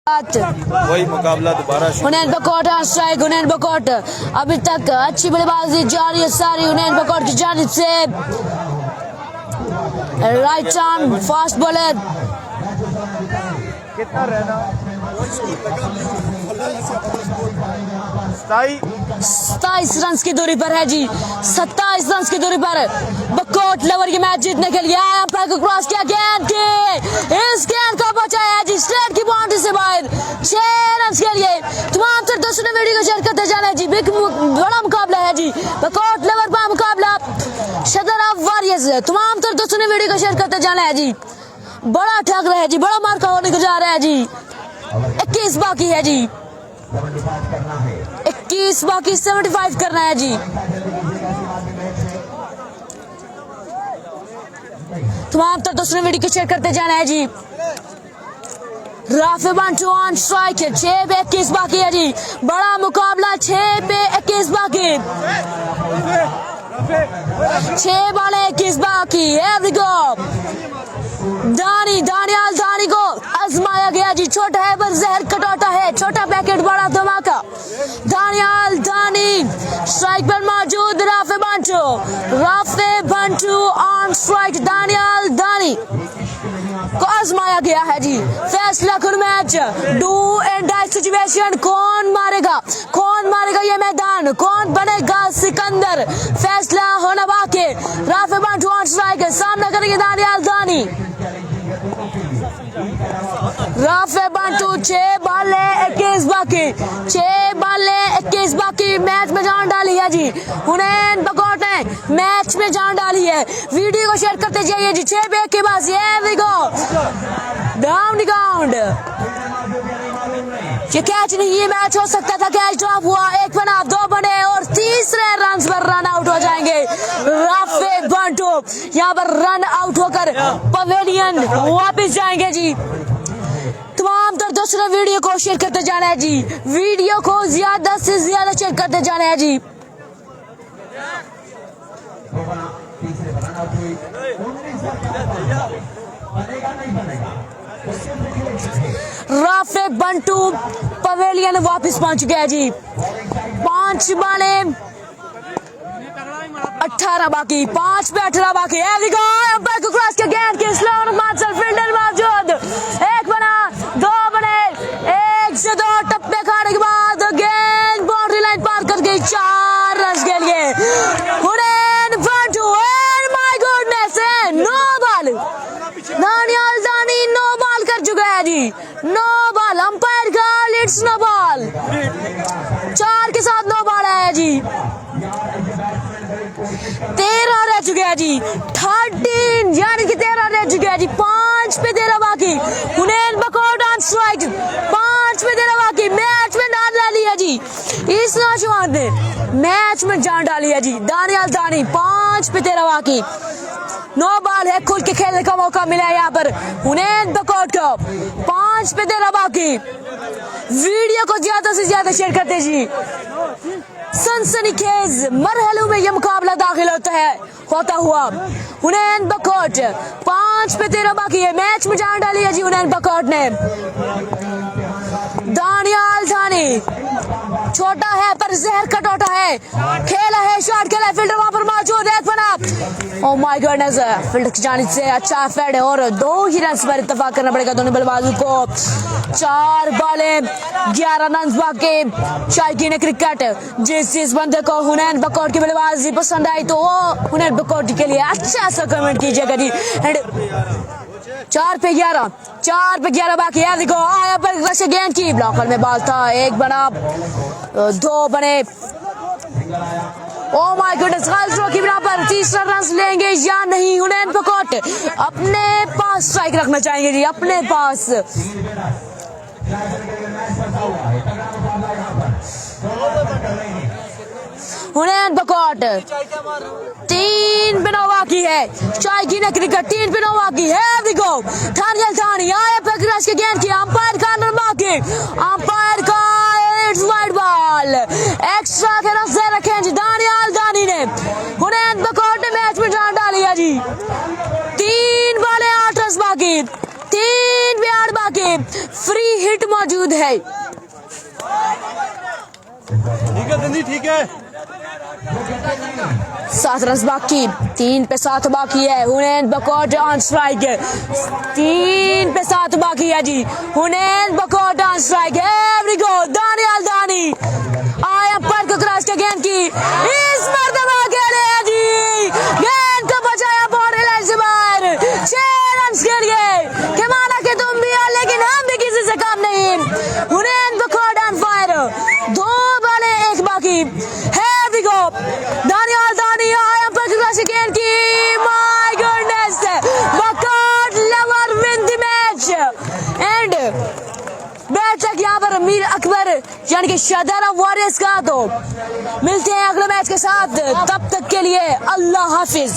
वही मुकाबला दोबारा हुनैन बकोट स्ट्राइक। हुनैन बकोट अभी तक अच्छी बल्लेबाजी जारी है सारी हुनैन बकोट की जानिब से। Right arm fast bowler. कितना रहना 27 रन की दूरी पर है जी। 27 रन की दूरी पर बकोट लवर ये मैच जीतने के लिए अंपायर को क्रॉस किया। गेंद की इस गेंद को बचाया है जी स्ट्रेट की बाउंड्री से बाहर। 6 रन के लिए तमाम तर दोस्तों ने वीडियो को शेयर करते जाना है जी। बड़ा मुकाबला है जी बकोट लवर का मुकाबला सदर ऑफ वॉरियर्स। तमाम तर दोस्तों ने वीडियो को शेयर करते जाना है जी। बड़ा ठग रहा है जी, बड़ा मार्का होने को जा रहा है जी। 21 बाकी है जी, 21 बाकी 75 करना है जी। तमाम तर दोस्तों ने वीडियो को शेयर करते जाना है जी। राफे बांटू ऑन स्ट्राइक है। 6 पे 21 बाकी है जी। बड़ा मुकाबला 6 पे 21 बाकी। 6 बाले 21 बाकी। Here we go। Daniyal Dani को आजमाया गया जी। छोटा है पर जहर कटौटा है, छोटा पैकेट बड़ा धमाका। दानियाल दानी स्ट्राइक पर मौजूद। राफे बंटू ऑन स्ट्राइक। दानियाल दानी को आजमाया गया है जी। फैसला कुन match do and die situation. कौन मारेगा ये मैदान, कौन बनेगा सिकंदर, फैसला होना बाकी। राफे बंटू ऑन स्ट्राइक सामना करेंगे दानियाल दानी। राफे बंटू 6 बाले 21 बाकी। 6 बाले 21 बाकी। मैच में जान डाली है जी हुनैन बकोट ने, मैच में जान डाली है। वीडियो को शेयर करते जाइए जी। 6 बैक के पास ये डाउन ग्राउंड। ये कैच नहीं, ये मैच हो सकता था कैच ड्रॉप हुआ। 1 बना 2 बने और तीसरे रन पर रन आउट हो जाएंगे राफे बंटू। यहाँ पर रन आउट होकर पवेलियन वापस जाएंगे जी। तमाम तर दोस्तों ने वीडियो को शेयर करते जाना है जी। वीडियो को ज्यादा से ज्यादा शेयर करते जाना है जी। राफे बंटू पवेलियन वापस पहुंच चुके हैं जी। 5 बाले 18 बाकी। 5 पे 18 बाकी। अंपायर को क्रॉस किया। गेंद के स्लो मार्शल फील्डर मौजूद। 1 बना 2 बने। 1 से 2 टप्पे खाने के बाद गेंद बाउंड्री लाइन पार कर गई। 4 रन के लिए Hunain Bantu. My goodness, no ball. Daniyal Dani no ball कर चुका है जी। नो बॉल अंपायर का इट्स नो बॉल। 4 के साथ नो बॉल है जी। 13 रह चुके हैं जी। 13 यानी कि 13 रह चुके हैं जी। 5 पे 13 बाकी। हुनैन बकोट ऑन स्ट्राइक। 5 पे 13 बाकी। मैच में जान डाली है जी इस नौजवान ने, मैच में जान डाली है जी दानियाल दानी। 5 पे 13 बाकी। नो बॉल है, खुल के खेलने का मौका मिला है यहाँ पर हुनैन बकोट को। 5 पे 13 बाकी। वीडियो को ज्यादा से ज्यादा शेयर करते जी। सनसनीखेज मरहलों में यह मुकाबला दाखिल होता हुआ हुनैन बकोट। 5 पे 13 बाकी है। मैच में जान डाली है जी हुनैन बकोट ने। दानियाल दानी छोटा है पर जहर कटौटा है। खेला है, शॉट खेला है, फील्डर वहां पर मौजूद है। 1 बना। ओह माय गॉडनेस, फील्डर की जानिब से अच्छा फेड है और 2 ही रन पर इत्तेफाक करना पड़ेगा दोनों बल्लेबाजों को। 4 बाले 11 रन बाकी। शायकीन क्रिकेट जिस बंदे को हुनैन बकोट की बल्लेबाजी पसंद आई तो वो हुनैन बकोट के लिए अच्छा सा कमेंट कीजिएगा जी। 4 पे 11 बाकी है। देखो आया पर रश गेंद की ब्लॉकर में बॉल था। 1 बना 2 बने। ओह माय गॉडनेस, थ्रो की बिना पर तीसरा रन लेंगे या नहीं हुनैन बकोट। अपने पास स्ट्राइक रखना चाहेंगे जी, अपने पास। हुनैन बकोट 3 पे 9 बाकी है। शायकीन क्रिकेट 3 पे 9 बाकी है। देखो दानियाल दानी आया पर क्रॉस के गेंद की अंपायर का रन बाकी। अंपायर का इट्स वाइड बॉल। एक्स्ट्रा के रन से रखे जी दानियाल दानी ने। हुनैन बकोट ने मैच में जान डाली है जी। 3 बाले 8 रन बाकी। 3 पे 8 बाकी। फ्री हिट मौजूद है। ठीक है 7 रन बाकी, 3 पे 7 बाकी है। हुनैन बकौट ऑन स्ट्राइक, 3 पे 7 बाकी है जी। हुनैन बकौट ऑन स्ट्राइक, एवरी गो। दानियाल दानी आया पर को क्रॉस के गेंद की, इस मर्तबा खेले हैं जी, गेंद को बचाया बॉडी लाइन से बाहर। 6 रन के लिए के माना कि तुम भी हो लेकिन हम भी किसी से कम नहीं। हुनैन बकौट ऑन फायर, 2 बॉलें 1 बाकी, here we go। दानियाल दानी आया पर को क्रॉस के गेंद की, my goodness, बकौट लवर win the match and bat तक यहाँ पर मीर अकबर यानी कि शादारा वॉरियर्स का। तो मिलते हैं अगले मैच के साथ, तब तक के लिए अल्लाह हाफिज।